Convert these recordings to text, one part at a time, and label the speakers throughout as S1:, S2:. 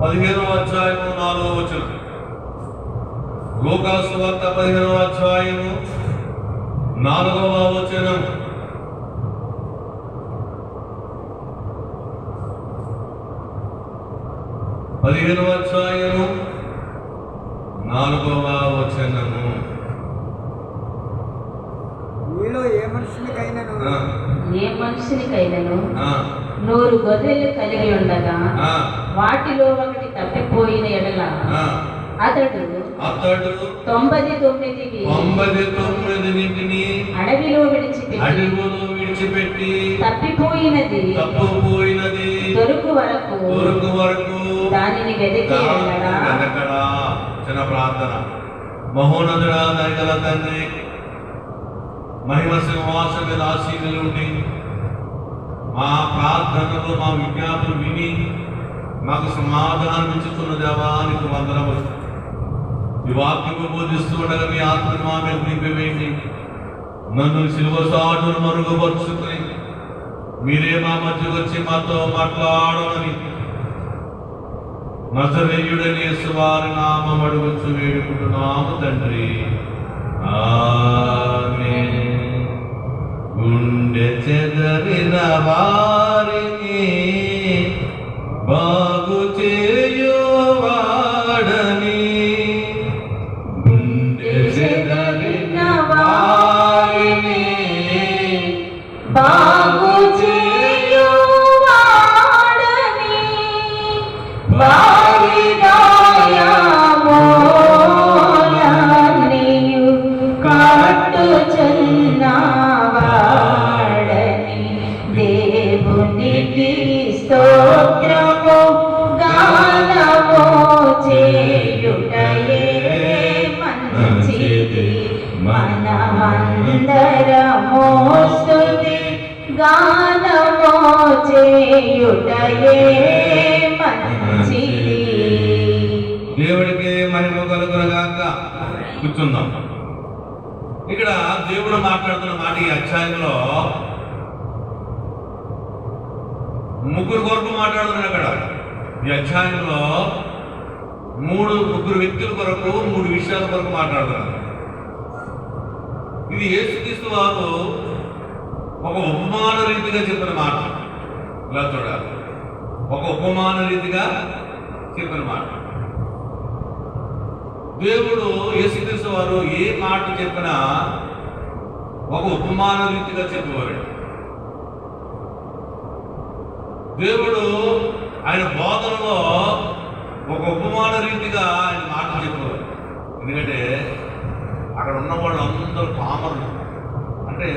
S1: 15వ అధ్యాయము 4వ వచనం. లూకా సువార్త 15వ అధ్యాయము 4వ వచనం.
S2: మీలో ఏ మనుషునికైనను
S3: నూరు గొర్రెలు కలిగి ఉండగా వాటిలో ఒకటి తప్పిపోయిన ఎడల అతడు
S1: 99
S3: అడవిలో విడిచిపెట్టి తప్పిపోయినది దొరుకు వరకు దానిని వెదకడా.
S1: చిన్న ప్రార్థన. మహోన్నతుడా, దయగల తండ్రి, మహిమ సింహాసనం మీద ఆశీర్వాదాలు ఉండి మా ప్రార్థనలు మా విజ్ఞాపనలు విని మాకు సమాధానం ఇచ్చుతున్న దేవానికి వందనములు. ఈ వాక్యము బోధిస్తూ ఉండగా మీ ఆత్మను మా మీద నింపివేయండి. నన్ను సిలువ సాటును మరుగుపరుచుకుని మీరే మా మధ్యకు వచ్చి మాతో మాట్లాడమని నజరేయుడని యేసు వారి నామమున అడుగుచు వేడుకుంటున్నాము తండ్రి. ఆమేన్. గుండె చెదరిన వారిని బాగు చేయువాడని, గుండె చెదరిన వారిని
S3: బాగు చేయువాడని, వారి గాయములన్నీయు కట్టుచున్నవాడని, దేవునికి స్తోత్రము గానము చేయుటయే మంచిది. మనమందరము స్తుతి గానము చేయుటయే మంచిది.
S1: దేవుడికి మహిమ కలుగునుగాక. కూర్చుందాం. ఇక్కడ దేవుడు మాట్లాడుతున్న మాట ఈ అధ్యాయంలో ముగ్గురు కొరకు మాట్లాడుతున్నాడు. అక్కడ ఈ అధ్యాయంలో ముగ్గురు వ్యక్తుల కొరకు 3 విషయాల కొరకు మాట్లాడుతున్నారు. ఇది యేసుక్రీస్తు వారు ఒక ఉపమాన రీతిగా చెప్పిన మాట. ఇలా చూడాలి, ఒక ఉపమాన రీతిగా చెప్పిన మాట. దేవుడు యేసుక్రీస్తు వారు ఏ మాట చెప్పినా ఒక ఉపమాన రీతిగా చెప్పేవారు. దేవుడు ఆయన బోధనలో ఒక ఉపమాన రీతిగా ఆయన మాటలు చెప్పేవారు. ఎందుకంటే అక్కడ ఉన్న వాళ్ళు అందరూ పామరులు, అంటే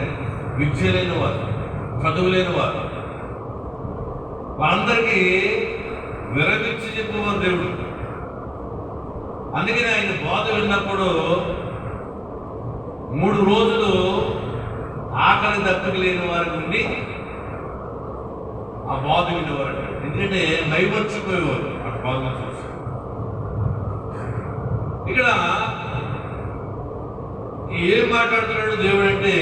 S1: విద్య లేని వారు, చదువు లేని వారు. వాళ్ళందరికీ విరమించి చెప్పేవారు దేవుడు. అందుకని ఆయన బోధ విన్నప్పుడు 3 రోజులు ఆకలి దప్పిక లేని వారికి ఉండి ఆ బోధ వినేవారు. ఎందుకంటే మైమర్చిపోయేవారు ఆ బోధన చూసి. ఇక్కడ ఏం మాట్లాడుతున్నాడు దేవుడు అంటే,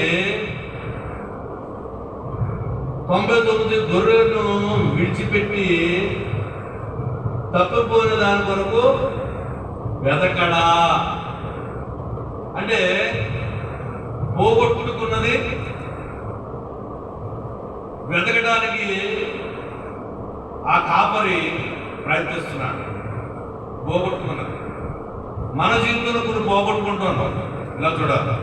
S1: 99 గొర్రెలను విడిచిపెట్టి తప్పిపోయిన దాని కొరకు వెతకడా. అంటే పోగొట్టుకున్నది వెతకడానికి ఆ కాపరి ప్రయత్నిస్తున్నాడు. పోగొట్టుకున్నది మన జీవితంలో కొన్ని పోగొట్టుకుంటున్నాం. ఇలా చూడాలి,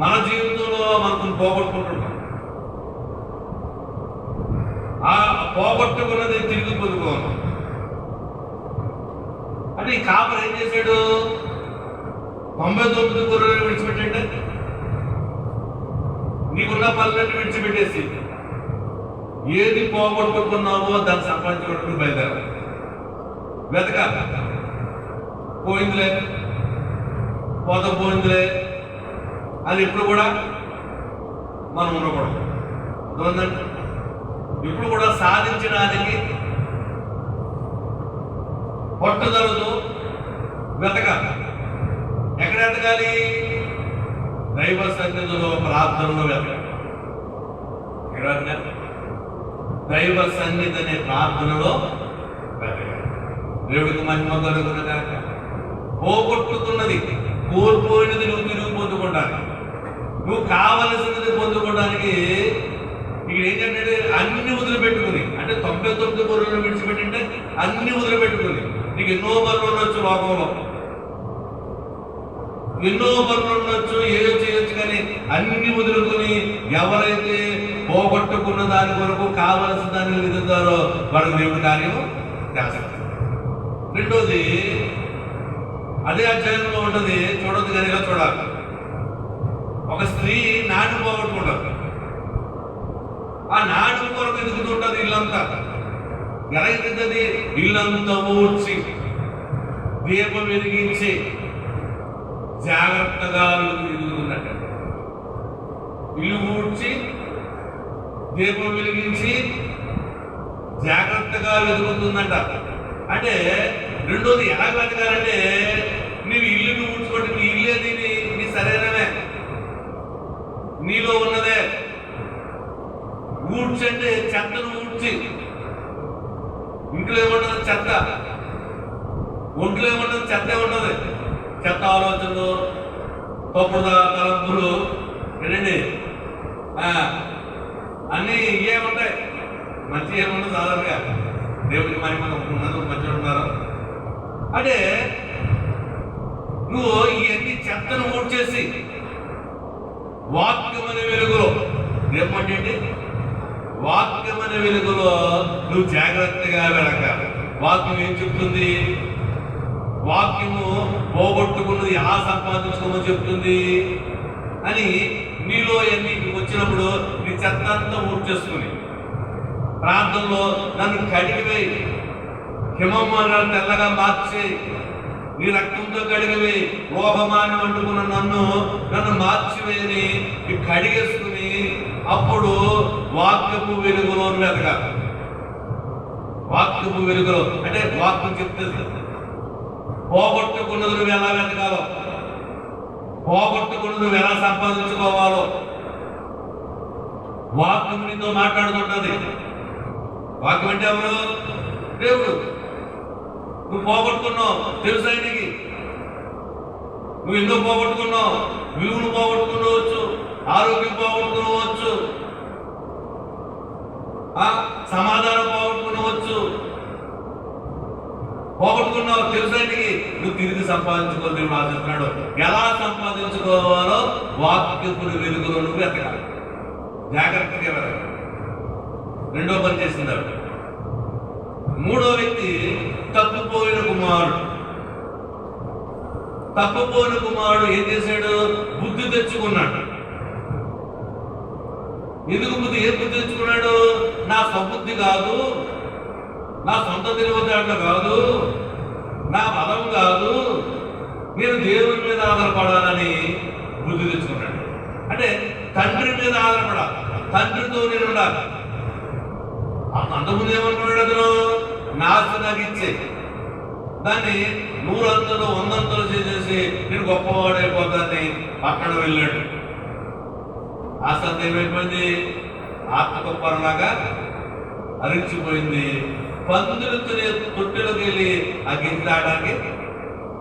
S1: మన జీవితంలో మనం కొన్ని పోగొట్టుకుంటున్నాం. ఆ పోగొట్టుకున్నది తిరిగి పొందుకోను అంటే ఈ కాపరి ఏం చేశాడు? 99 గొర్రెలు విడిచిపెట్టండి, నీకున్న పనులన్నీ విడిచిపెట్టేసి ఏది పోగొట్టుకున్నావో దాన్ని సంపాదించుకోవడానికి బయలుదేరాలి. వెతకాలి. పోయిందిలే, పోయిందిలే అని ఇప్పుడు కూడా మనం ఉండకూడదు. అర్థమైందండి? ఇప్పుడు కూడా సాధించడానికి పట్టుదలతో వెతకాలి. ఎక్కడ వెతకాలి? దైవ సన్నిధిలో, ప్రార్థనలో వెతకాలి. ఎక్కడ? దైవ సన్నిధి అనే ప్రార్థనలో వెతకాలి. దేవుడికి మహిమ కలుగును గాక. పోగొట్టుకున్నది, కోల్పోయినది నువ్వు తిరిగి పొందుకోవడానికి, నువ్వు కావలసినది పొందుకోవడానికి ఇక్కడ ఏంటంటే అన్ని వదిలిపెట్టుకుని, అంటే 99 బరువులు విడిచిపెట్టింటే అన్ని వదిలిపెట్టుకుని, నీకు ఎన్నో బరువులు ఉండొచ్చు, లోకంలో ఎన్నో బరువులు ఉండొచ్చు, ఏదో చేయొచ్చు, కానీ అన్ని వదులుకుని ఎవరైతే పోగొట్టుకున్న దాని కొరకు కావలసిన దాన్ని ఎదుగుతారో వారికి దేవుడి కార్యం చేస్తారు. రెండోది అదే అధ్యాయంలో ఉంటుంది, చూడొద్దు కానీ ఇలా చూడాలి. ఒక స్త్రీ నాడు పోగొట్టుకుంటారు, ఆ నాడు కొరకు ఎదుగుతుంటుంది ఇల్లంతా. ఎలా ఎదుగుతుంది? ఇల్లంతా ఊడ్చి దీపం వెలిగించి జాగ్రత్తగా ఎదుగుతున్నట్ట. ఇల్లు ఊడ్చి దీపం వెలిగించి జాగ్రత్తగా వెతుకుతుందంట. అంటే రెండోది ఎలా వెతకాలంటే, నీవు ఇల్లుని ఊడ్చుకోండి, నీ ఇల్లేది నీ శరీరమే, నీలో ఉన్నదే. ఊడ్చి అంటే చెత్తను ఊడ్చి, ఇంట్లో ఏముండదు చెత్త, ఒంట్లో ఏముండదు చెత్తే ఉండదు. చెత్త ఆలోచనలు, తప్పుడు తలంపులు, ఏంటండి అన్నీ ఇవే ఉంటాయి, మంచి ఏముండదు సాధారణంగా. దేవుడికి మహిమ ఉన్నందుకు మంచిగా ఉన్నారు. అంటే నువ్వు ఇవన్నీ చెత్తను ఊడ్చేసి వాక్యమనే వెలుగులో, ఏమంటే వాక్యమనే వెలుగులో నువ్వు జాగ్రత్తగా వెళ్ళాలి. వాక్యం ఏం చెప్తుంది? వాక్యము పోగొట్టుకున్నది ఎలా సంపాదించుకోమని చెప్తుంది అని నీలో ఎన్ని వచ్చినప్పుడు నీ చెత్త అంతా ఊడ్చేసుకుని ప్రాంతంలో నన్ను కడిగివేయి, హిమమాన తెల్లగా మార్చి నీ రక్తంతో కడిగివేయి, లోహమాని వండుకున్న నన్ను మార్చివేయని కడిగేసుకుని అప్పుడు వాక్యపు వెలుగులో వెతకాలి. వాక్యపు వెలుగులో అంటే వాక్యం చెప్తుంది పోగొట్టుకున్నది నువ్వు ఎలా వెతకాలో, పోగొట్టుకున్నది నువ్వు ఎలా సంపాదించుకోవాలో వాక్యం నీతో మాట్లాడుతుంటది. వాక్యం అంటే ఎవరు? దేవుడు. నువ్వు పోగొట్టుకున్నావు, తెలుసా నీకు? నువ్వు ఎన్నో పోగొట్టుకున్నావు, విలువను పోగొట్టుకునవచ్చు, ఆరోగ్యం పోగొట్టుకునవచ్చు, సమాధానం పోగొట్టుకునవచ్చు, పోగొట్టుకున్నావు, తెలుసా నీకు? నువ్వు తిరిగి సంపాదించుకోవాలి. దేవుడు ఆశిస్తున్నాడు. ఎలా సంపాదించుకోవాలో వాక్యపు వెలుగులో నువ్వు వెతకాలి, జాగ్రత్తగా వెళ్ళాలి. రెండో పని చేసిందాడు. మూడో వ్యక్తి తప్పిపోయిన కుమారుడు. తప్పిపోయిన కుమారుడు ఏం చేశాడు? బుద్ధి తెచ్చుకున్నాడు. ఎందుకు ఏం బుద్ధి తెచ్చుకున్నాడు? నా స్వబుద్ధి కాదు, నా సొంత తెలివితేటలు కాదు, నా బలం కాదు, నేను దేవుని మీద ఆధారపడాలని బుద్ధి తెచ్చుకున్నాడు. అంటే తండ్రి మీద ఆధారపడాలి, తండ్రితో నేను ఉండాలి. అంతకుముందు ఏమనుకున్నాడు? అతను నాశనానికి ఇచ్చే దాన్ని 100 అంతలు 100 అంతలు చేసేసి నేను గొప్పవాడైపోతాన్ని పక్కన వెళ్ళాడు. ఆ సంత ఏమైపోయింది? ఆత్మకపరలాగా అరిచిపోయింది. పందులు తినే తొట్టెలోకి వెళ్ళి ఆ గింజ ఆడడానికి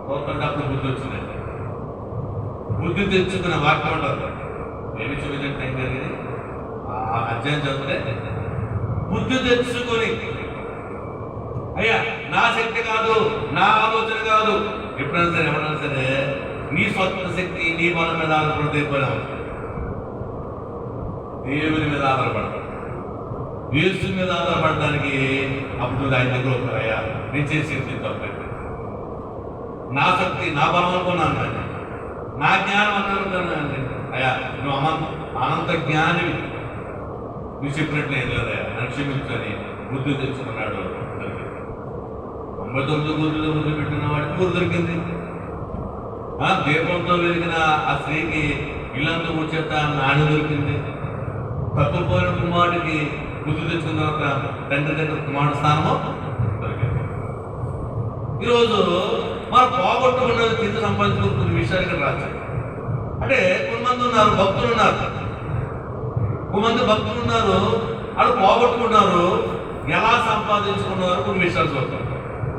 S1: పోతున్నప్పుడు బుద్ధి వచ్చిందండి. బుద్ధి తెచ్చుకునే వాక్యం ఉండదు. ఏమి చూపించండి ఏం జరిగింది? ఆ అధ్యాయం చదివితే బుద్ధి తెచ్చుకొని, అయ్యా నా శక్తి కాదు, నా ఆలోచన కాదు, ఎప్పుడైనా సరే ఎవరైనా సరే నీ స్వతంత్ర శక్తి నీ బలం మీద ఆధారపడిపోయినావు, దేవుని మీద ఆధారపడతావు. యేసు మీద ఆధారపడడానికి అప్పుడు ఆయన దగ్గర వస్తారు. అయ్యా నేను చేసేది తప్పైతే, నా శక్తి నా బలం అనుకున్నాను కానీ, నా జ్ఞానం అనుకున్నాను. అయ్యా నువ్వు అనంత జ్ఞానివి, నువ్వు చెప్పినట్లు ఏం లేదయ్యా, నన్ను క్షమించని బుద్ధి తెచ్చుకున్నాడు. 99 గొర్రెలు ముందు పెట్టిన వాడికి గుర్తు దొరికింది. దీపంతో వెలిగిన ఆ స్త్రీకి ఇల్లంతా కూర్చేత నాణ్య దొరికింది. తప్పిపోయిన కుమారుడికి బుద్ధి తెచ్చుకున్న తర్వాత తండ్రి దగ్గర కుమారుడు స్థానము దొరికింది. ఈరోజు మనం పోగొట్టుకున్నది తిరిగి సంపాదించుకున్న విషయాలు ఇక్కడ రాశారు. అంటే కొంతమంది ఉన్నారు, భక్తులు ఉన్నారు, కొంతమంది భక్తులు ఉన్నారు, వాళ్ళు పోగొట్టుకున్నారు. ఎలా సంపాదించుకున్నారు కొన్ని విషయాలు చూస్తారు.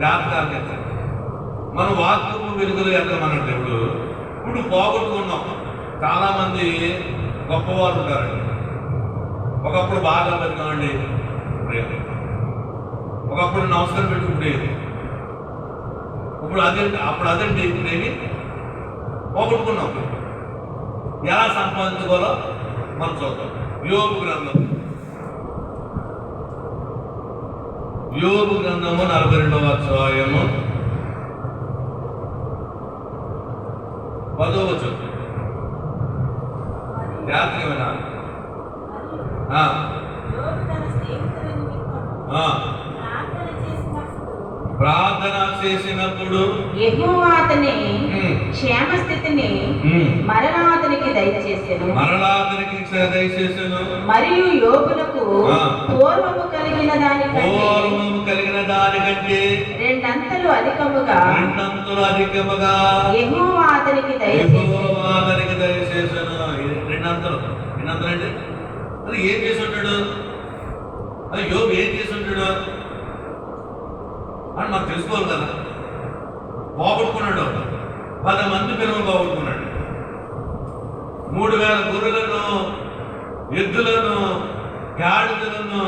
S1: జాగ్రత్తగా తెచ్చండి. మన వాక్యము వెలుగులు ఎక్కమన్న దేవుడు ఇప్పుడు పోగొట్టుకున్నాం. చాలా మంది గొప్పవారు ఉంటారండి. ఒకప్పుడు బాగా బతికామండి, ఇప్పుడు ఒకప్పుడు నమస్కారం పెట్టుకుంటేది, ఇప్పుడు అదేంటి అప్పుడు అదేంటి ఇప్పుడేమి పోగొట్టుకున్నాం. ఎలా సంపాదించుకోవాలో మనం చూద్దాం. యోబు గ్రంథము 42వ అధ్యాయము 10వ వచనం. జాగ్రత్తగా వినాలి. ప్రార్థన చేసినప్పుడు
S3: యెహోవా అతని క్షేమ స్థితిని మరలా అతనికి దయచేసెను. మరియు యోబునకు పూర్వము కలిగిన దానికంటే రెండంతలు అధికముగా యెహోవా అతనికి
S1: దయచేసెను. రెండంతలు అంటే అది ఏం చేసి ఉంటాడు? అది యోబు ఏం చేసి ఉంటాడు అని మనకు తెలుసుకోవాలి కదా. పోగొట్టుకున్నాడు, 10 మంది పిల్లలు పోగొట్టుకున్నాడు, 3000 గొర్రెలను, ఎద్దులను, గాడిదలను,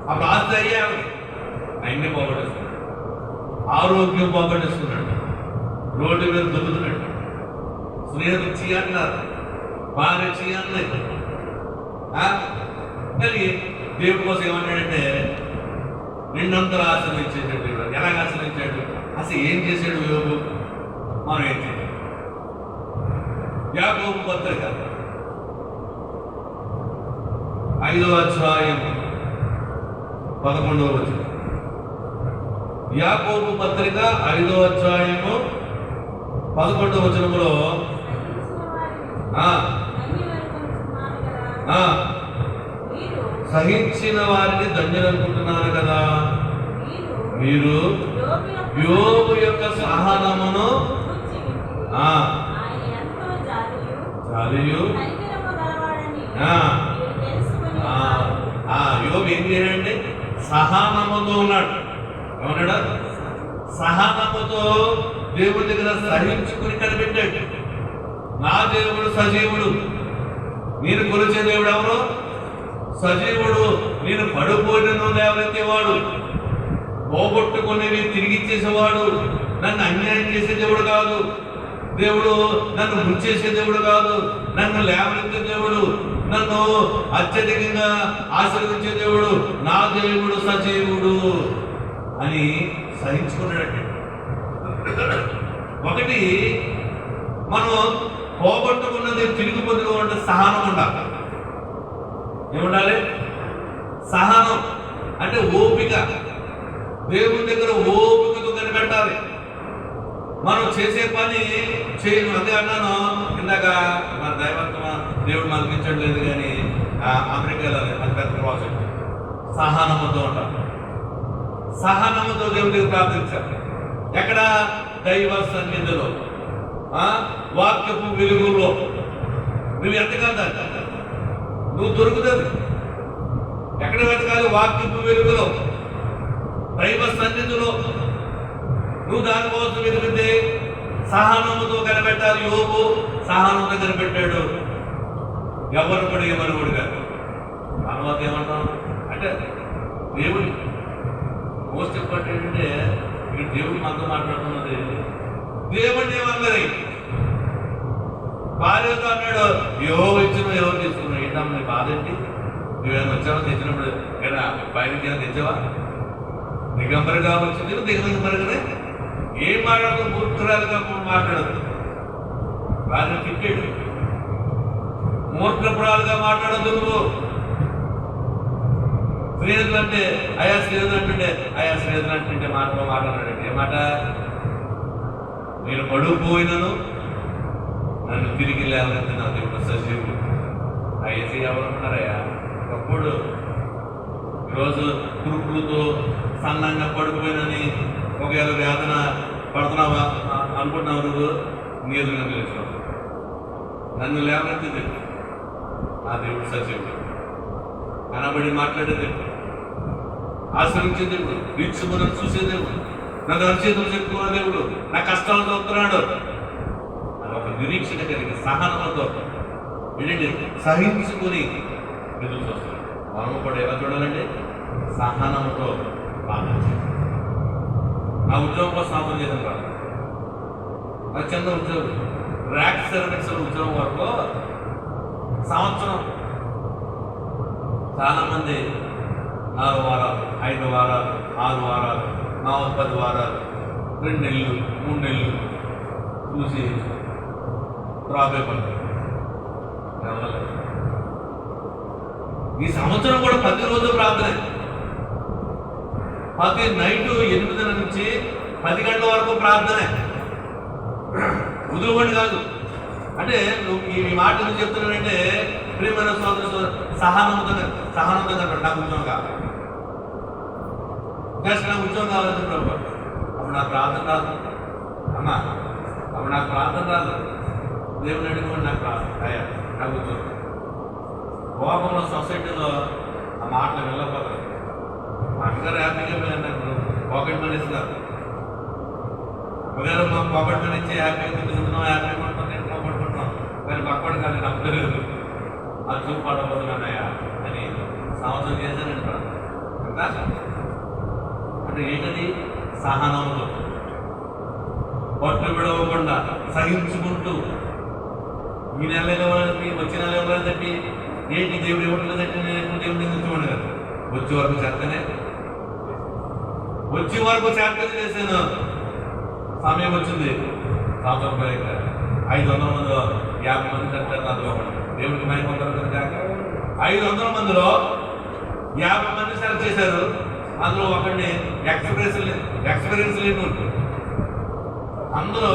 S1: అప్పుడు ఆస్తి అయ్యాడు, అన్ని పోగొట్టేసుకున్నాడు. ఆరోగ్యం పోగొట్టేసుకున్నాడు, రోడ్డు మీద దొరుకుతున్నాడు, స్నేహితులు చేయన్నారు, భార్య చేయలేదు. కానీ దేవుడి కోసం ఏమన్నాడంటే నిన్నంతరం ఆశ్రయించేటట్టు. ఎలాగ ఆశ్రయించాడు? అసలు ఏం చేశాడు యోబు? మనం ఏం చేయాలి? యాకోబు పత్రిక 5వ అధ్యాయం 11వ వచనం. యాకోబు పత్రిక 5వ అధ్యాయము 11వ వచనములో సహించిన వారిని ధన్యులనుకుంటున్నారు కదా. మీరు యోబు యొక్క సహనమును యోబు ఏం చేయాలంటే సహనముతో ఉన్నాడు. ఏమన్నాడు? సహనముతో దేవుడి దగ్గర సహించుకుని కనిపెట్టాడు. నా దేవుడు సజీవుడు, నేను కొలిచే దేవుడు ఎవరు? సజీవుడు. నేను పడిపోయినను లేవనెత్తేవాడు, పోగొట్టుకునేవి తిరిగిచ్చేసేవాడు. నన్ను అన్యాయం చేసే దేవుడు కాదు. దేవుడు నన్ను ముంచేసే దేవుడు కాదు, నన్ను లేవనెత్తే దేవుడు, నన్ను అత్యధికంగా ఆశీర్వదించే దేవుడు. నా దేవుడు సజీవుడు అని సహించుకున్నాడంటే. ఒకటి, మనం పోగొట్టుకున్నది తిరిగి పొందుకోవాలంటే సహనం ఉండాలి. ఏముండాలి? సహనం అంటే ఓపిక. దేవుని దగ్గర ఓపికతో కనిపెట్టాలి. మనం చేసే పని చేయను. అదే అన్నాను ఇందాక, మన దైవత్వ దేవుడు మనకి ఇచ్చట్లేదు కానీ అమెరికాలో అది పెద్ద ప్రాజెక్ట్. సహనముతో ఉండాలి. సహనముతో దేవుడి దగ్గర ప్రార్థించాలి. ఎక్కడ? దైవ సన్నిధిలో, వాక్యపు వెలుగులో. నువ్వు ఎంతకాదు నువ్వు దొరుకుతుంది. ఎక్కడ వెతకాలి? వాక్యపు వెలుగులో, దైవ సన్నిధిలో. నువ్వు దానికోసం వెతికితే సహనముతో కనిపెట్టాలి. యోబు సహనంతో కనిపెట్టాడు. ఎవరు కూడా ఏమనుకోడు కాదు. తర్వాత ఏమంటాం అంటే దేవుడి మోస్ట్ ఇంపార్టెంట్ ఏంటంటే ఇక్కడ దేవుడి మనతో మాట్లాడుతున్నది. దేవుడిని ఏమన్నది? భార్యతో అన్నాడు, ఎవరు ఇచ్చినా ఎవరు తీసుకున్నావు? ఏంటమ్మా నీ బాధ ఏంటి? నువ్వేమైనా వచ్చావా? తెచ్చినప్పుడు ఏనా బయటకి తెచ్చావా? దిగంబరిగా వచ్చింది, దిగంబరిగానే ఏం మాట్లాడదు, మూర్ఖురాలుగా మాట్లాడదు. భార్య తిట్టాడు, మూర్ఖపురాలుగా మాట్లాడదు. నువ్వు స్నేహితులు అంటే అయా స్నేహితులు అంటుంటే అయా స్నేహితులు అంటుంటే మాట్లాడాడంటే ఏ మాట? నేను పడుకుపోయినను నన్ను తిరిగి లేవనైతే నా దేవుడు సజీవుడు. అయ్యేసి ఎవరన్నారయ్యా? ఒకప్పుడు ఈరోజు కురుపులతో సన్నంగా పడుకుపోయినని ఒకవేళ వేదన పడుతున్నావా అనుకుంటున్నావు. నువ్వు నీరుగా నిలిచావు. నన్ను లేవనెత్తింది నా దేవుడు సజీవుడు. కనబడి మాట్లాడేది, ఆశ్రయించేదేవుడు, వీక్షములను చూసేదేవుడు, నన్ను అరిచేతులు చెప్పుకున్న దేవుడు నా కష్టాలు చూస్తున్నాడు అని ఒక నిరీక్షణ కలిగి సహనంతో ఏంటంటే సహించుకుని ఎదురు చూస్తున్నాడు. మనము కూడా ఎలా చూడాలంటే సహనంతో ప్రార్థన చేయాలి. నా ఉద్యోగం కోసం ప్రార్థన చేశాను కాదు, నా చిన్న ఉద్యోగం ర్యాక్ సర్వీస్ ఉద్యోగం వరకు సంవత్సరం చాలామంది 4 వారాలు 5 వారాలు 6 వారాలు 10 వారాలు 2 నెలలు 3 నెలలు చూసి ప్రాబ్లం పడుతుంది. ఈ సంవత్సరం కూడా 10 రోజులు ప్రార్థన, ప్రతి నైట్ 8 నుంచి 10 గంటల వరకు ప్రార్థనే, వదులుకోండి కాదు. అంటే నువ్వు ఈ మాట ఎందుకు చెప్తున్నానంటే ప్రియమైన సోదరు సహనంతో నాకు ఉద్యోగం కావాలి, నాకు ఉద్యోగం కావాలంటే ప్రభు అప్పుడు నాకు ప్రార్థన రాదు అమ్మా, అప్పుడు నాకు ప్రార్థన రాదు. దేవుని అడిగిన నాకు ప్రార్థన అయ్యా నాకు ఉద్యోగం. కోపంలో సొసైటీలో ఆ మాటలు వెళ్ళకపోతారు. మా అమ్మగారు హ్యాపీగా నాకు పాకెట్ మనీ ఇస్తున్నారు, అమ్మగారు మా పాకెట్ మనీ ఇచ్చి హ్యాపీగా తింటున్నాం, హ్యాపీగా పడుతున్నాం, ఇంట్లో పడుకుంటున్నాం. కానీ పక్కపడి కానీ నమ్మలేదు ఆ చూపు పడబోతున్నాయా అని సంవత్సరం చేశానండి ప్రార్థన. అంటే ఏంటది? సహనంతో పట్టు విడవకుండా సహించుకుంటూ ఈ నెల ఇవ్వాలని వచ్చే నెల ఇవ్వాలంటే ఏంటి దేవుడు ఇవ్వట్లేదంటే నేను దేవుడిని ఉంచుకోండి కదా. వచ్చే వరకు చేస్తేనే చేశాను. సమయం వచ్చింది, సంవత్సరం 500 మందిలో 50 మంది చర్చలు అందుకోండి. దేవుడికి మహిమ పొందడం కాక 500 మందిలో 50 మంది సెలెక్ట్ చేశారు. అందులో ఒకరిని ఎక్స్పీరియన్స్ లేని ఉంటుంది. అందులో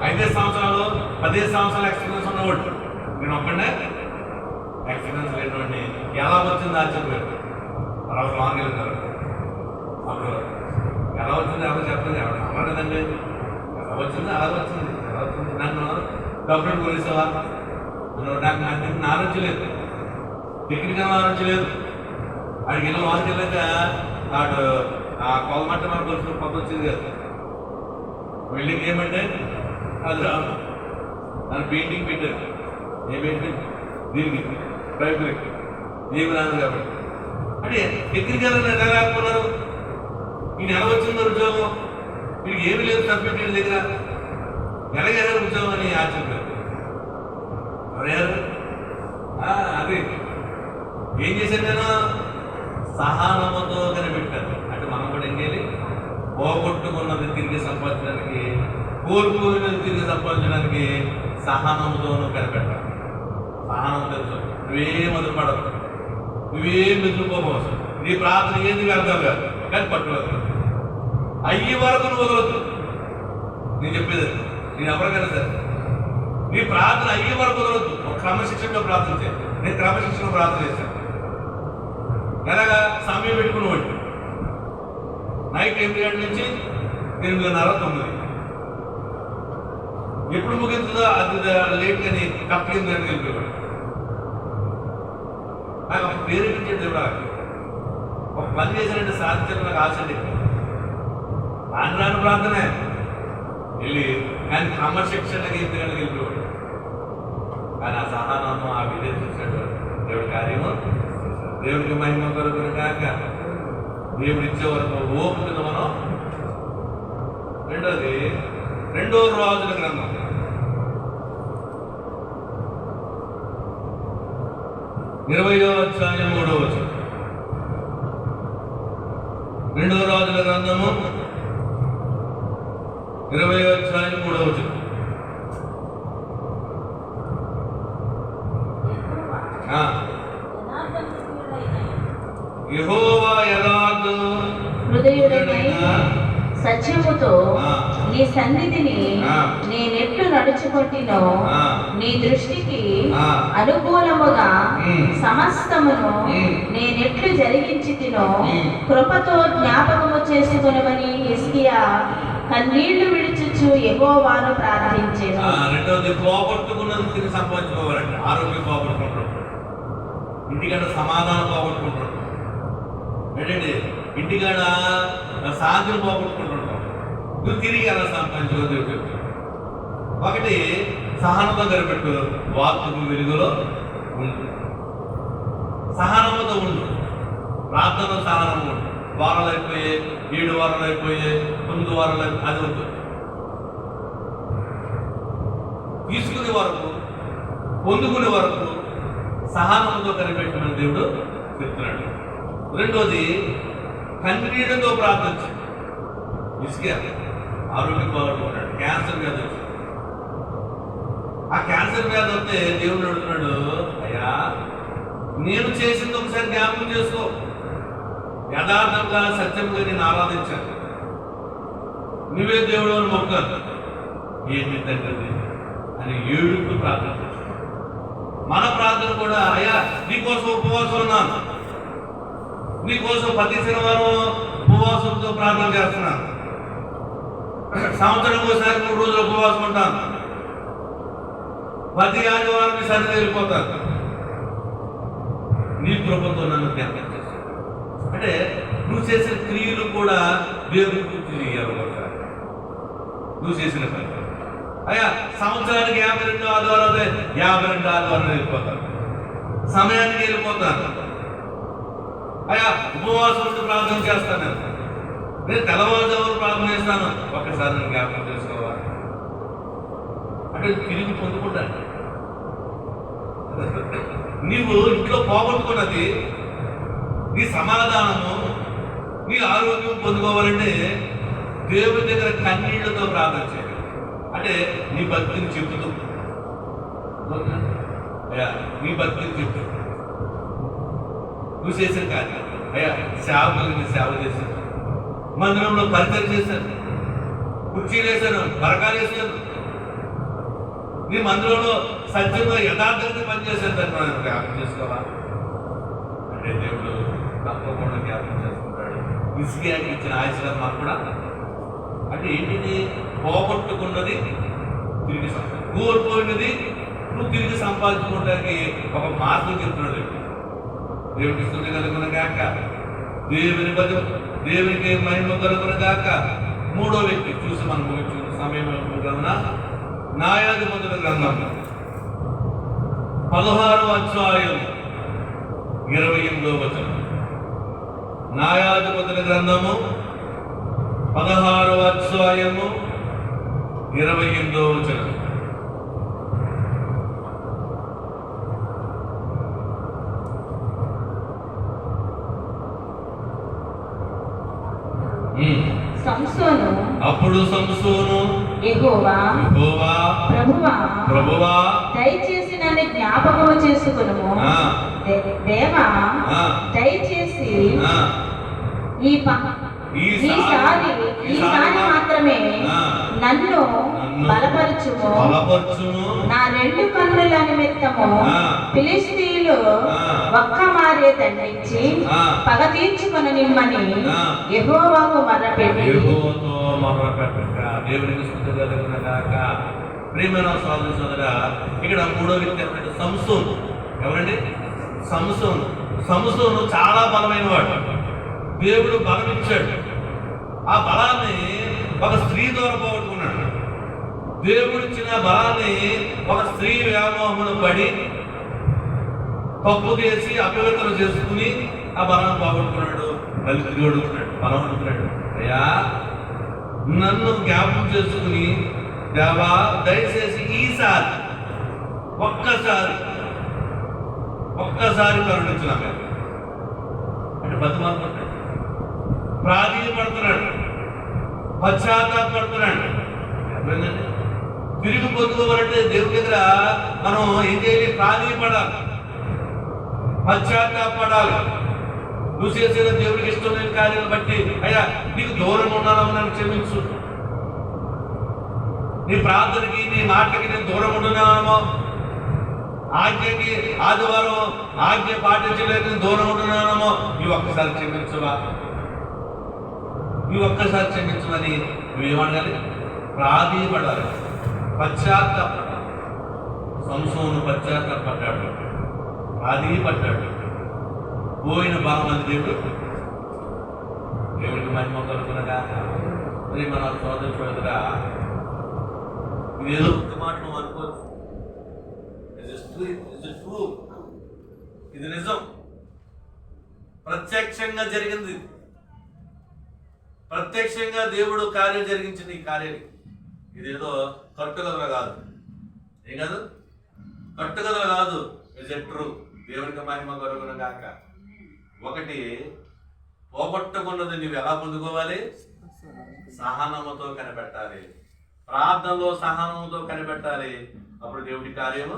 S1: 5 సంవత్సరాలు 15 సంవత్సరాలు ఎక్స్పీరియన్స్ ఉన్నవాడు, నేను ఒక్కడే ఎక్స్పీరియన్స్ లేనివాడిని. ఎలా వచ్చింది ఆశ్చర్యపోయాడు. తర్వాత లాంగ్ వెళ్తారు. అప్పుడు ఎలా వచ్చింది ఎవరు చెప్పండి, ఎవరు అవ్వలేదండి. ఎలా వచ్చింది నన్ను డబ్బులు కొనేసావా? నాకు నాలెడ్జ్ లేదు, టెక్నికల్ నాలెడ్జ్ లేదు. ఆడికి వెళ్ళి వారికి వెళ్ళాక ఆడు ఆ కొలమట్ట మనకు వచ్చిన పద్ధతి వచ్చింది కదా. బిల్డింగ్ ఏమంటే అది రాదు, దాని పెయింటింగ్ పెట్టారు. ఏ పెయింటింగ్? దీనికి పైపు ఏమి రాదు కాబట్టి. అంటే టెక్నికల్ ఎలా రాకపోయినారు? ఈయన ఎలా వచ్చిందో ఉద్యోగం, వీడికి ఏమి లేదు సబ్మిట్ దగ్గర ఎలాగైనా ఉద్యోగం అని ఆశ్చర్యపోయారు. అది ఏం చేశాను నేను? సహనముతో కనిపెట్టాను. అంటే మనం కూడా ఏం చేయాలి? పోగొట్టుకున్నది తిరిగి సంపాదించడానికి, కోరుకున్నది తిరిగి సంపాదించడానికి సహనముతోనూ కనిపెట్టాలి. సహనం తెలుసు, నువ్వేం వదిలిపడదు, నువ్వేం మెచ్చుకోవచ్చు. నీ ప్రార్థన ఏంది వ్యర్థం కాదు, కానీ పట్టుకోదు. అయ్యి వరకు నువ్వు వదలొద్దు. నేను చెప్పేది నేను ఎవరికైనా సరే నీ ప్రార్థన అయ్యే వరకు వదలొద్దు. ఒక క్రమశిక్షణలో ప్రార్థన చేయాలి. నేను క్రమశిక్షణ ప్రార్థన చేశాను. ఎలాగా? సమయం పెట్టుకునేవాడు. నైట్ 8 గంటల నుంచి 8:30, 9. ఎప్పుడు ముగింతుందో అది లేట్ కానీ కరెక్ట్ 8 గంటలకు వెళ్ళిపోయేవాడు. నాకు ఒక పేరు ఇచ్చేది ఇవ్వాలి. ఒక పని చేశానంటే సాధించడం నాకు ఆశ అండి. రాను ప్రార్థనే వెళ్ళి కానీ క్రమశిక్షణకి 8 గంటలకు వెళ్ళిపోయేవాడు. కానీ ఆ సహనాన్ని ఆ విధేయత చూసాడు దేవుడి కార్యము. దేవుడికి మహిమ కలుగును కాక. దేవుడు ఇచ్చే వరకు ఓపుతుంది మనం. రెండోది 2వ రాజుల గ్రంథం 20వ అధ్యాయం 3వ వచనం. 2వ రాజుల గ్రంథము 20వ అధ్యాయం 3వ వచనం. యెహోవా యథార్థ
S3: హృదయుడైన సత్యముతో నీ సన్నిధిని నేనెట్లు నడుచుకుంటునో నీ దృష్టికి అనుకూలముగా సమస్తమును నేనెట్లు జరిగించితినో కృపతో జ్ఞాపకము చేసుకొనమని హిజ్కియా కన్నీళ్లు విడిచుచు యెహోవాను ప్రార్థించెను.
S1: రెండవది పోగొట్టుకున్నది తిరిగి సంపాదించుకోవాలంటే ఆరోగ్యం పోగొట్టుకుంటాం, ఇంటికాడ సమాధానం పోగొట్టుకుంటాం, ఏంటంటే ఇంటికాడ శాంతిని పోగొట్టుకుంటుంటాం, నువ్వు తిరిగి ఎలా సంపాదించుకో దేవుడు చెప్తాడు. ఒకటి సహనంతో కనిపెట్టు, వాక్కు వెలుగులో ఉండు, సహనంతో ఉండు, ప్రార్థనలో సహనం ఉండు. వారాలు అయిపోయి 7 వారాలు అయిపోయి 9 వారాలు అయిపోయి అది వద్దు. తీసుకునే వరకు, పొందుకునే వరకు సహనంతో కనిపెట్టమని దేవుడు చెప్తున్నాడు. రెండోది కన్నీటితో ప్రార్థించు. ఇసుకే ఆరోగ్యం బాగుంటున్నాడు, క్యాన్సర్ వ్యాధి వచ్చింది. ఆ క్యాన్సర్ వ్యాధి వస్తే దేవుడు అడుగుతున్నాడు, అయ్యా నేను చేసింది ఒకసారి జ్ఞాపకం చేసుకో. యథార్థంగా సత్యంగా నేను ఆరాధించాను, నువ్వే దేవుడు అని మొక్కాను, ఏంటి తగ్గది అని ఏడుస్తూ ప్రార్థన చేస్తాను. మన ప్రార్థన కూడా, అయ్యా నీకోసం ఉపవాసం ఉన్నాను, నీకోసం ప్రతి శనివారం ఉపవాసంతో ప్రార్థన చేస్తున్నాను, సంవత్సరం ఒకసారి 3 రోజులు ఉపవాసం ఉంటాను, ప్రతి ఆదివారం నీ సన్నిధికి వెళ్ళిపోతాను, నీ కృపతో నన్ను జ్ఞాపకం చేస్తాను. అంటే నువ్వు చేసిన క్రియలు కూడా దేవుని గురించి చేయాలి. నువ్వు చేసిన పని, అయ్యా సంవత్సరానికి 52 ఆదివారాలు 52 ఆదివారాలు వెళ్ళిపోతాను, సమయానికి వెళ్ళిపోతాను, అయ్యా ఉపవాసం ఉంటూ ప్రార్థన చేస్తాను, నేను తెల్లవారుజామున ప్రార్థన చేస్తాను, ఒక్కసారి నేను జ్ఞాపకం చేసుకోవా అంటే తిరిగి పొందుకుంటాను. నీవు ఇంట్లో పోగొట్టుకున్నది, నీ సమాధానము, నీ ఆరోగ్యం పొందుకోవాలంటే దేవుని దగ్గర కన్నీళ్లతో ప్రార్థన చేయాలి. అంటే నీ భక్తిని చెబుతూ, అయ్యా నీ భక్తిని చెబుతూ నువ్వు చేసిన కార్యం, అయ్యా సేవకులకి సేవ చేశాను, మందిరంలో పరిచయం చేశాను, కుర్చీలు వేశాను, పరకాలు వేశాను, నీ మందిరంలో సత్యంగా యథార్థంగా పనిచేశాను, దాన్ని జ్ఞాపకం చేసుకోవా అంటే దేవుడు తప్పకుండా జ్ఞాపకం చేసుకుంటాడు. ఇసుకేకి ఇచ్చిన ఆశీర్వాదం కూడా అంటే ఏంటిది, పోగొట్టుకున్నది తిరిగి కోల్పోయినది నువ్వు తిరిగి సంపాదించుకోవడానికి ఒక మార్గం చెప్తున్నాడు. దేవుడికి స్తుతి కలుగును గాక, దేవునికి మహిమ కలుగును గాక. మూడో వ్యక్తి చూసి మనం ముగించుకున్న సమయం గమన, న్యాయాధిపతుల గ్రంథం 16వ అధ్యాయం 28వ వచనం. న్యాయాధిపతుల గ్రంథము 16వ అధ్యాయము 28వ వచనం.
S3: సంసోను
S1: అప్పుడు సంసోను
S3: యెహోవా ప్రభువా దయచేసి నన్ను జ్ఞాపకము చేసుకొనుము, దేవా దయచేసి ఈసారి మాత్రమే నన్ను బలపరచుము. నా 2 కన్నుల నిమిత్తము ఫిలిష్తీయులు ఒక్క మారే దండించి పగ తీర్చుకొని నిమ్మని యెహోవాకు మొర్రపెట్టి. దేవునికి స్తుతి కలుగును గాక. ప్రియమైన సోదర సోదరా, ఇక్కడ మూడో వ్యక్తి ఎవరంటే సంసోను. ఎవరండి? సంసోను. సంసోను చాలా బలమైన వాడు, దేవుడు బలం ఇచ్చాడు. ఆ బలాన్ని ఒక స్త్రీ ద్వారా పోగొట్టుకున్నాడు. దేవుడిచ్చిన బలాన్ని ఒక స్త్రీ వ్యామోహంలో పడి తప్పు చేసి అపవిత్రం చేసుకుని ఆ బలాన్ని పోగొట్టుకున్నాడు. మళ్ళీ తిరిగి అడుగుతున్నాడు, బలం అడుగుతున్నాడు, అయ్యా నన్ను జ్ఞాపకం చేసుకుని దేవా దయచేసి ఈసారి ఒక్కసారి కరుణించిన అంటే బతిమాలుకుంటాడు, ప్రాధీయపడుతున్నాడు, పశ్చాత్తాపడుతున్నాడు. తిరిగి పొందుకోవాలంటే దేవుడి దగ్గర మనం ఏం చేయాలి? ప్రాధీయపడాలి, పశ్చాత్తాపడాలి. నువ్వు చేసిన దేవుడికి ఇష్టం లేని కార్యాలను బట్టి అయ్యా నీకు దూరంగా ఉన్నానో నన్ను క్షమించు, నీ ప్రార్థనకి నీ మాటలకి నేను దూరం ఉంటున్నానేమో, ఆజ్ఞకి ఆదివారం ఆజ్ఞ పాటించలేక నేను దూరం ఉంటున్నానేమో, ఇవి ఒక్కసారి క్షమించవా, ఇవి ఒక్కసారి క్షమించమని నువ్వేమనగాలి? ప్రాధీయపడాలి, పశ్చాత్తాపడాలి. సంసోను పశ్చాత్తాపడ్డాడు, ప్రాధీయపడ్డాడు. పోయిన బలం అని దేవుడికి మహిమ కలుగును గాక. అది మన సోదరుగా ఇదేదో ఒక్క మాట నువ్వు అనుకోవచ్చు. ఇది నిజం, ప్రత్యక్షంగా జరిగింది. ప్రత్యక్షంగా దేవుడు కార్యం జరిగించింది. ఈ కార్యం ఇదేదో కట్టుకథలు కాదు. ఏం కాదు, కట్టుకథలు కాదు. Is true. దేవునికి మహిమ కలుగును గాక. ఒకటి, పోగొట్టుకున్నది నువ్వు ఎలా పొందుకోవాలి? సహనముతో కనిపెట్టాలి. ప్రార్థనలో సహనంతో కనిపెట్టాలి. అప్పుడు దేవుడి కార్యము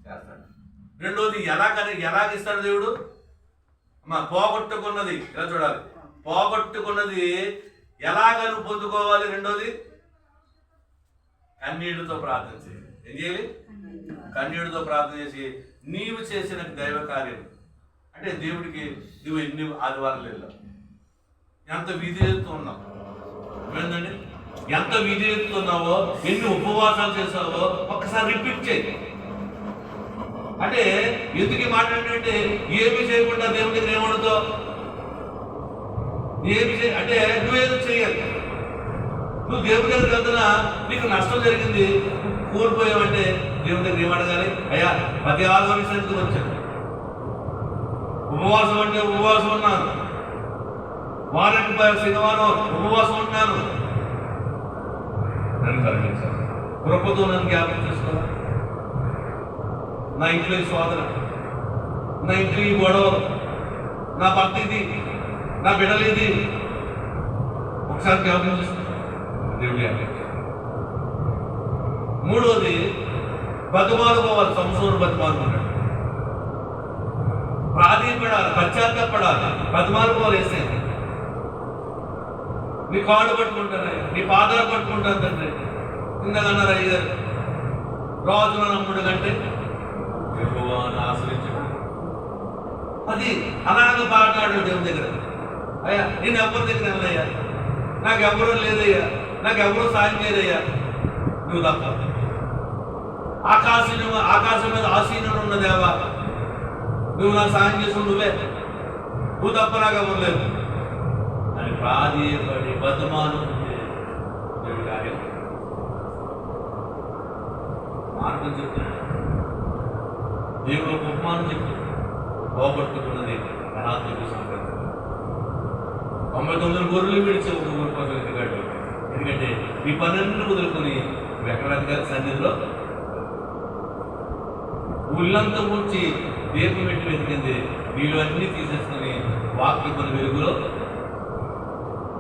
S3: చేస్తాడు. రెండోది, ఎలాగిస్తాడు దేవుడు? పోగొట్టుకున్నది ఇలా చూడాలి. పోగొట్టుకున్నది ఎలాగను పొందుకోవాలి? రెండోది, కన్నీటితో ప్రార్థన చేయాలి. ఏం చేయాలి? కన్నీటితో ప్రార్థన చేసి నీవు చేసిన దైవ కార్యం అంటే దేవుడికి నువ్వు ఎన్ని ఆదివారాలు వెళ్ళావు, ఎంత విధేయత ఉన్నావు, ఏంటండి ఎంత విధేయత ఉన్నావో, ఎన్ని ఉపవాసాలు చేసావో ఒక్కసారి రిపీట్ చేయి. అంటే ఎందుకు మాట్లాడంటే ఏమి చేయకుండా దేవుడి దగ్గర ఏమడుతావు? ఏమి చేయ అంటే నువ్వేదో చేయాలి. నువ్వు దేవుడి దగ్గర వెళ్తున్నా నీకు నష్టం జరిగింది, కోల్పోయావంటే దేవుడి దగ్గర ఏమడగాలి? అయ్యా 10 ఆలోచించడానికి వచ్చాను, ఉపవాసం అంటే ఉపవాసం ఉన్నాను, వారానికి శనివారం ఉపవాసం ఉన్నాను, నన్ను కరుణించాను, కృపతో నన్ను జ్ఞాపకం చేసుకోవాలి. నా ఇంట్లో ఈ శోధన, నా ఇంట్లో ఈ గొడవ, నా భర్త ఇది, నా బిడ్డలు ఇది, ఒకసారి జ్ఞాపకం చేస్తాను దేవుడి. మూడోది, బతుమాలుకోవాలి. సంవత్సరం బతుమాలుకున్నాడు, ప్రాధీయపడాలి, పశ్చాత్తపడాలి, బతుమాలుకోవాలి. వేసేది నీ కాళ్ళు పట్టుకుంటానే, నీ పాదాలు పట్టుకుంటాను తండ్రి. ఇందకన్నారు అయ్యారు, రాజుల నమ్ముడు కంటే యెహోవాను ఆశ్రయించడం. అది అలాగ పాడాడు దేవుని దగ్గర. అయ్యా నేను ఎవరి దగ్గర వెళ్ళయ్యా, నాకు ఎవరూ లేదయ్యా, నాకు ఎవరూ సాయం చేయదయ్యా, నువ్వు తప్ప. ఆకాశం మీద ఆసీనుడు ఉన్న దేవా, నువ్వు నాకు సాయం చేసు, నువ్వు తప్ప నాకు ఎవరు లేదు అని ప్రాధేయపడి బతుమాను దేవుడి కార్యం మార్గం చెప్తున్నాడు. దేవుడు ఒక ఉపమానం చెప్తున్నాడు. పోగొట్టుకున్నది రాత్రికి సంక్రాంతి 99 గొర్రెలు విడిచి ఒక గొర్రె కోసం ఎదిగాడు. ఎందుకంటే ఈ 12 వదులుకొని వెంకటరాజు గారి సన్నిధిలో ఉల్లంతా కూర్చి దీపం పెట్టి వెతికింది. వీళ్ళు అన్నీ తీసేసుకుని వాక్య కొన్ని వెలుగులో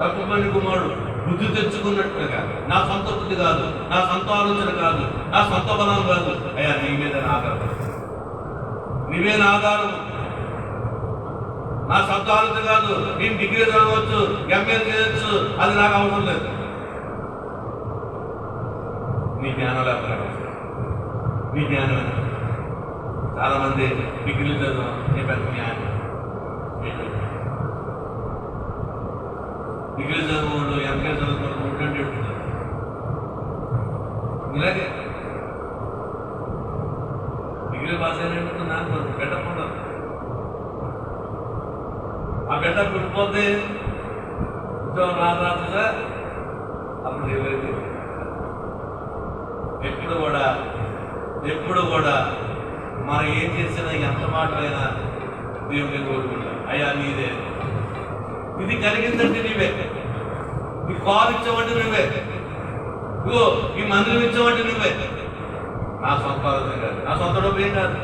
S3: తప్పుపని కుమారుడు బుద్ధి తెచ్చుకున్నట్టుగా, నా సొంత బుద్ధి కాదు, నా సొంత ఆలోచన కాదు, నా సొంత బలం కాదు, అయ్యా నీ మీద ఆధారం, నీవే నా ఆధారం, నా సొంత ఆలోచన కాదు. నేను డిగ్రీ చదవచ్చు, ఎంఏ చేయొచ్చు, అది నాకు అవసరం లేదు. నీ జ్ఞానం లేకపోతే నీ జ్ఞానం. చాలా మంది డిగ్రీలు చదువు, నీ పెద్ద జ్ఞానం. డిగ్రీ చదువుకోండు, ఎంఏ చదువుకోండు, ఉంటే ఇలాగే డిగ్రీ పాస్ అయినట్టు నాకు పెట్టకుండా ఆ బిడ్డ పుట్టిపోతే ఉద్యోగం రాదు సార్. అప్పుడు ఏమైంది? ఎప్పుడు కూడా మనం ఏం చేసినా ఎంత మాటలైనా దేవుని కోరుకుంటాం. అయ్యా నీదే, ఇది కలిగిందంటే నీవే, ఈ కారు ఇచ్చావంటే నువ్వే, ఇగో ఈ మందిరం ఇచ్చావంటే నువ్వే. నా సొంత ఆలోచన కాదు, నా సొంత డబ్బు ఏం కాదు.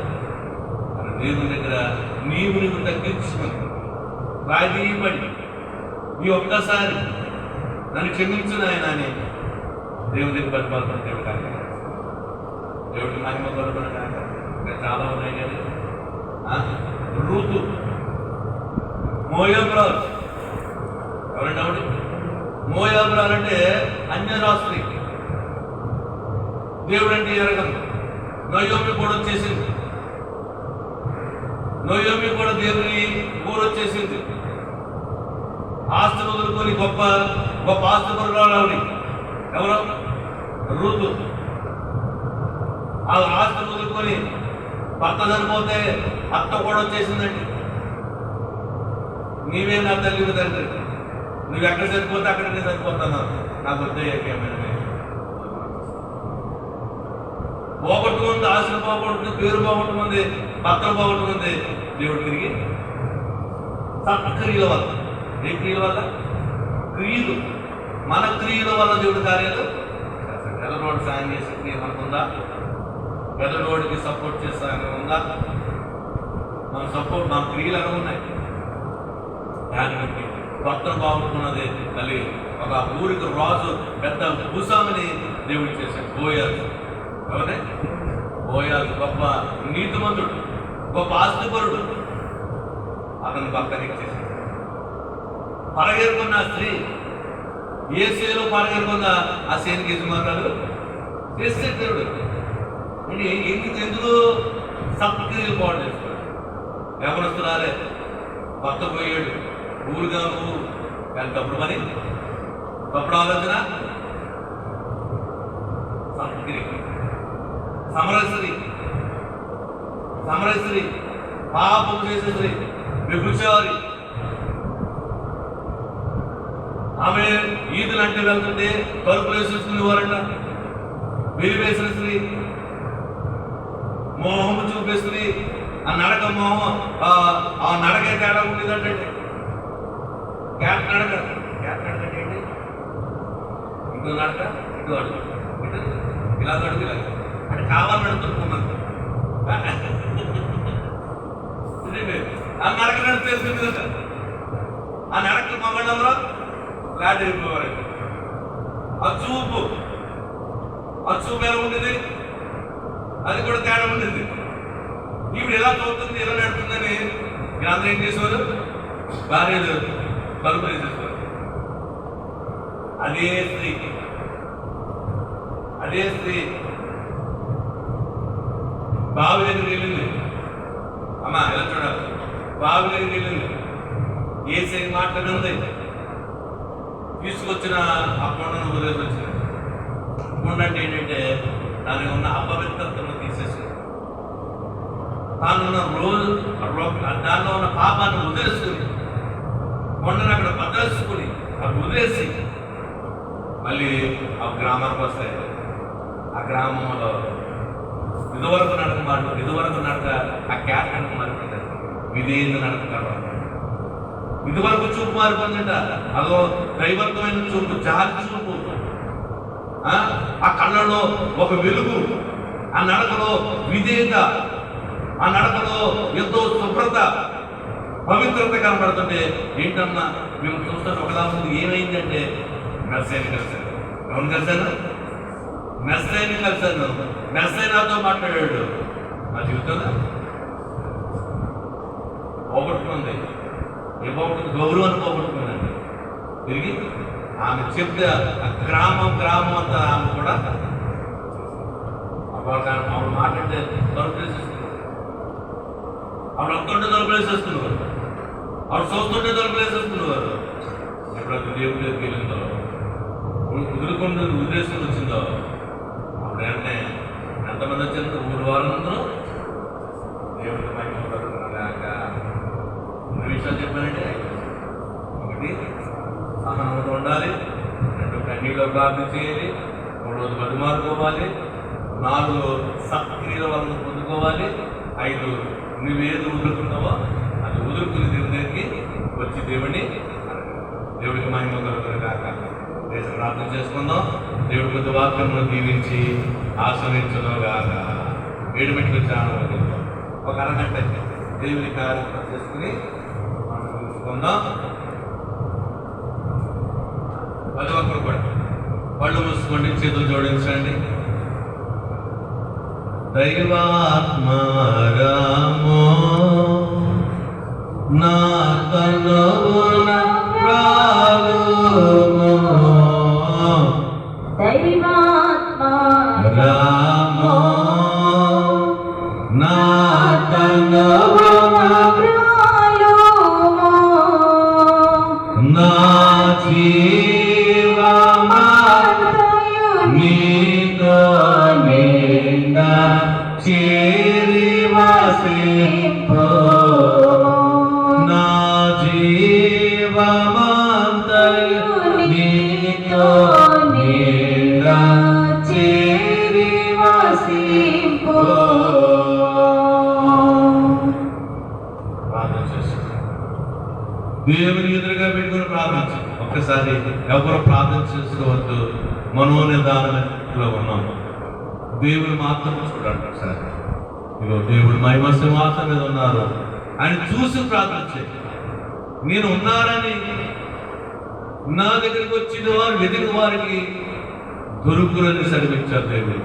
S3: దేవుని దగ్గర నీవు తగ్గించుకుని రాజీపడి ఈ ఒక్కసారి నన్ను క్షమించిన ఆయన అని దేవుని దగ్గర బతిపాల్సిన దేవుడు కాదు. దేవుడికి మహిమ కొనుక్కున్న కాక ఇంకా చాలా ఉన్నాయి. కానీ రూతు, మోయాబురాలు ఎవరంటే ఆవిడ? మోయాబురాలు అంటే అన్యరాస్త్రీ. దేవుడు అంటే ఎరగదు. నయోమి కూడా వచ్చేసింది, నయోమి కూడా దేవుని ఊరొచ్చేసింది. ఆస్తులు వదులుకొని గొప్ప గొప్ప ఆస్తి కొనురాలని ఎవరో రూతు. ఆ ఆస్తులు వదులుకొని భర్త చనిపోతే అత్త కూడా వచ్చేసిందండి. నీవే నా తల్లి తండ్రి, నువ్వు ఎక్కడ చనిపోతే అక్కడ నేను చనిపోతున్నాను, నాకు వద్ద ఏమైనా పోగొట్టుకుంది, ఆశలు పోగొట్టుకుంది, పేరు పోగొట్టుకుంది, భర్తలు పోగొట్టుకుంది. దేవుడు తిరిగి సత్క్రియల వల్ల, ఏ క్రియల వల్ల? క్రియలు, మన క్రియల వల్ల దేవుడి కార్యాలు. పెద్దనోడు సాయం చేసే క్రియ మనకుందా? పెద్దనోడికి సపోర్ట్ చేసే ఉందా? మన సపోర్ట్, మన క్రియలు ఎలా ఉన్నాయి? భర్తను బాగుంటున్నది తల్లి. ఒక ఊరికి రాజు పెద్ద భూస్వామిని దేవుడు చేశాడు. బోయాజు. ఎవరే? బోయాజు గొప్ప నీతిమంతుడు, గొప్ప ఆస్తిపరుడు. అతను భర్తని ఇచ్చేసాడు. పరగేరుకున్న స్త్రీ, ఏ సేలో పరగేరుకుందా ఆ సేనికి యజమానురాలు చేస్తే దేవుడు. ఎందుకు సత్క్రియలు పాడు చేసుకోడు. ఎవరొస్తున్నారే? భర్త పోయాడు, ఊరుగా ఊరు, కానీ తప్పుడు పని, తప్పుడు ఆలోచన. సత్క్రియ. సమరశ్రీ, పాపం చేసే స్త్రీ, వ్యభిచారి. ఆమె ఈదులు అంటే వెళ్తుంటే తలుపులు వేసేసుకునేవారంట. వెలివేసిన స్త్రీ, మోహము చూపేస్తుంది. ఆ నడక మోహం, ఆ నడకే తేడా ఉండేదంటే క్యాట్ నడక. క్యాట్ నడక అంటే ఏంటి? ఇటు నడక, ఇటు అడుగు, ఇటు ఇలా అడుగు, ఇలా అంటే కావాలని నడుతున్నాను. ఆ నడక నడుపు తెలుస్తుంది కదా. ఆ నడక మగడంలో ఫ్లాట్ అయిపోయేవారండి. ఆ చూపు ఎలా ఉండేది? అది కూడా తేడా ఉండేది. ఈవిడ ఎలా చూస్తుంది, ఎలా నడుతుందని మీరందరూ ఏం చేసేవారు? భార్యలు తలుపు వేసేసేవారు. అదే స్త్రీ బావి దగ్గరికి వెళ్ళింది. అమ్మా ఎలా చూడాలి? బావి దగ్గరికి వెళ్ళింది. ఏసై మాట్లాడింది. తీసుకొచ్చిన ఆ కొండను వదిలేసి వచ్చింది. కొండ అంటే ఏంటంటే దానికి ఉన్న అపవిత్రతను తీసేసి, దానిలో ఉన్న పాపాన్ని వదిలేసుకుని, కొండను అక్కడ భద్రేసుకుని అవి వదిలేసి మళ్ళీ ఆ గ్రామానికి వస్తాయి. ఆ గ్రామంలో ఇదివరకు నడక ఆ క్యాట్ నడక మారిపోతుంది. విధేయత నడక కాబట్టి ఇదివరకు చూపు మారిపోతుందట. అదో దైవత్వమైన చూపు, జాతి చూపు. ఆ కళ్ళలో ఒక వెలుగు, ఆ నడకలో విధేయత, ఆ నడకలో ఎంతో శుభ్రత, పవిత్రత కనబడుతుంటే ఏంటన్నా మేము చూస్తాను. ఒకలా ముందు ఏమైందంటే మెస్సైని కలిశాను. ఎవరు కలిశాను? మెస్సైని కలిశాను. మెస్సై నాతో మాట్లాడాడు. నా జీవితంలో పోగొట్టుకుంది. ఏ పోగొట్టుకుంది? గౌరవాన్ని పోగొట్టుకుందండి. తిరిగి ఆమె చెప్తే గ్రామం అంతా ఆమె కూడా ఆమె మాట్లాడితే తలుపులేసేస్తున్నారు. ఆవిడ వస్తుంటే తలుపులేసేస్తున్నారు. ఆవిడ చూస్తుంటే తలుపులేసేస్తున్నారు. ఎప్పుడైతే దేవుడి దగ్గరికి వెళ్ళిందో, కుదురుకుండా ఉద్దేశం వచ్చిందో, అప్పుడు అంటే ఎంతమంది వచ్చారు? ఊరు వాళ్ళందరూ దేవుడికి మైదాక కొన్ని విషయాలు చెప్పానంటే, ఒకటి సహనంతో ఉండాలి, 2 కన్నీలో ప్రార్థన చేయాలి, 3 బతిమారుకోవాలి, 4 సత్క్రియల వలన పొందుకోవాలి, 5 నువ్వేది వదులుకున్నావో అది వదులుకుని దేవుని దగ్గరికి వచ్చి దేవుడికి మహిమ కలుగుతుంది కాక. దేశ ప్రార్థన చేసుకుందాం. దేవుడి కొద్ది వాక్యమును దీవించి ఆశ్రయించడం కాక. 7 మెట్లు చాలా ఒక అరగంట దేవుని కార్యక్రమం చేసుకుని మనం తెలుసుకుందాం. ప్రతి ఒక్కరు కూడా పళ్ళు మూసుకోండి, చేతులు జోడించండి. దైవాత్మారామో నా తనువున రాలుమో, దైవాత్మారామో నా తనువున రాలుమో, నా జీవమంతయు నీతో నిండా చేరి వసింపో, నా జీవమంతయు
S1: దేవుని ఎదురుగా పెట్టుకుని ప్రార్థించు. ఒక్కసారి ఎవరు ప్రార్థన చేసుకోవద్దు, మనోనిదానంలో ఉన్నాం. దేవుడు మాత్రం చూడండి ఒకసారి. ఇగో దేవుడు మహిమ సింహాసనం మీద ఉన్నారు, ఆయన చూసి ప్రార్థించే. నేను ఉన్నానని నా దగ్గరికి వచ్చిన వారు వెతికి వారికి దొరుకురని సెలవిచ్చారు దేవుడు.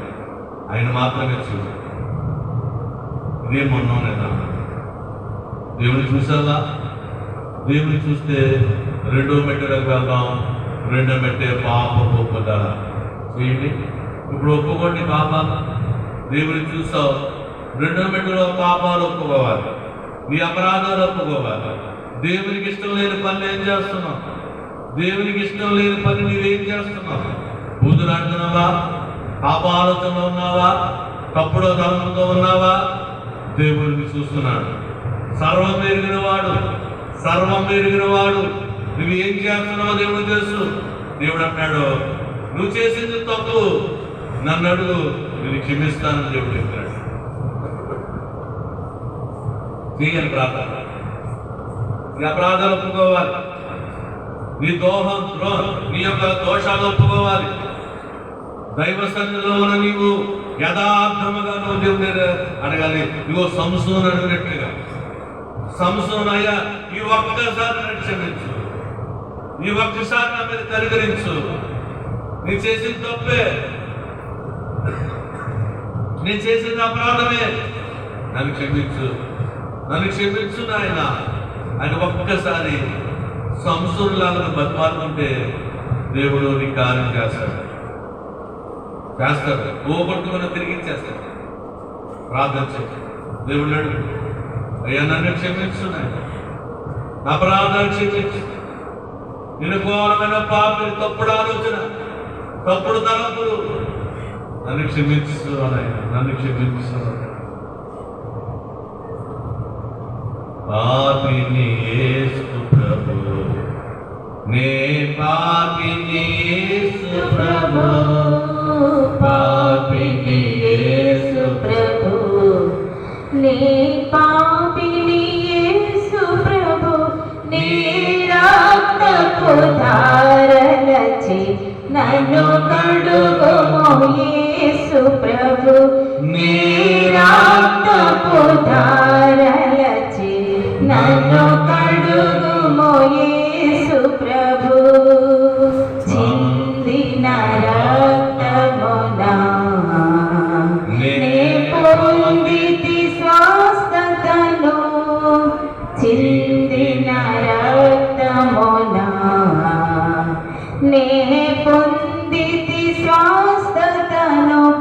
S1: ఆయన మాత్రమే చూడు. ఇదే మనోనిదానం. దేవుని చూసావా? దేవుని చూస్తే రెండో మెట్టులకు వెళ్దాం. రెండో మెట్టే పాప ఒప్పుదల చేయండి. ఇప్పుడు ఒప్పుకోండి పాపాలు. దేవుని చూసావు, రెండో మెట్టులో పాపాలు ఒప్పుకోవాలి, నీ అపరాధాలు ఒప్పుకోవాలి. దేవునికి ఇష్టం లేని పనులు ఏం చేస్తున్నావు? దేవునికి ఇష్టం లేని పని నీవేం చేస్తున్నావు? బూతులాడుతున్నావా? పాప ఆలోచనలో ఉన్నావా? తప్పుడు తలంతో ఉన్నావా? దేవుడిని చూస్తున్నాడు. సర్వం ఎరిగిన వాడు, సర్వం ఎరిగిన వాడు. నువ్వు ఏం చేస్తున్నావో దేవుడు తెలుసు. దేవుడు అంటాడు, నువ్వు చేసింది తప్పు, నన్ను అడుగు, నేను క్షమిస్తానని దేవుడు చెప్పాడు. చేయని ప్రార్థన. నీ అపరాధాలు ఒప్పుకోవాలి, నీ నీ యొక్క దోషాలు ఒప్పుకోవాలి. దైవ సన్నిధిలో ఉన్న నీవు యథార్థముగా నువ్వు దేవుని అడగాలి. ఇగో సంసోను అడిగినట్లుగా, సంసోను అయ్యా ఈ ఒక్కసారి నన్ను క్షమించు, ఈ ఒక్కసారి నా మీద కనికరించు, నీ చేసిన తప్పే, నేను చేసిన అపరాధమే, నన్ను క్షమించు, నన్ను క్షమించు నాయన అని ఒక్కసారి సంసోనులాగా బతిమాలుకుంటే దేవుడు నీ కార్యం చేస్తాడు. పోగొట్టుకుని తిరిగి ఇచ్చేస్తాడు. ప్రార్థన చేస్తాడు. దేవుడు అడుగు, అయ్యా నన్ను క్షమించు నాయన, నా అపరాధాలు క్షమించు, నేను ఘోరమైన పాపి, తప్పుడు ఆలోచన, తప్పుడు తలంపులు, నన్ను క్షమించు నాయన, నన్ను క్షమించు. పాపిని యేసు ప్రభు, నే పాపిని యేసు ప్రభు,
S2: పాపిని యేసు ప్రభు, నే పాపిని యేసు ప్రభు, నీ రక్తపు ధారలచే నన్ను కడుగుము యేసు ప్రభు, నీ రక్తపు ధారలచే నన్ను కడుగుము యేసు ప్రభు. చిందిన రక్తమునా నే పొందితి స్వస్థతను, చిందిన రక్తమునా నే పొందితి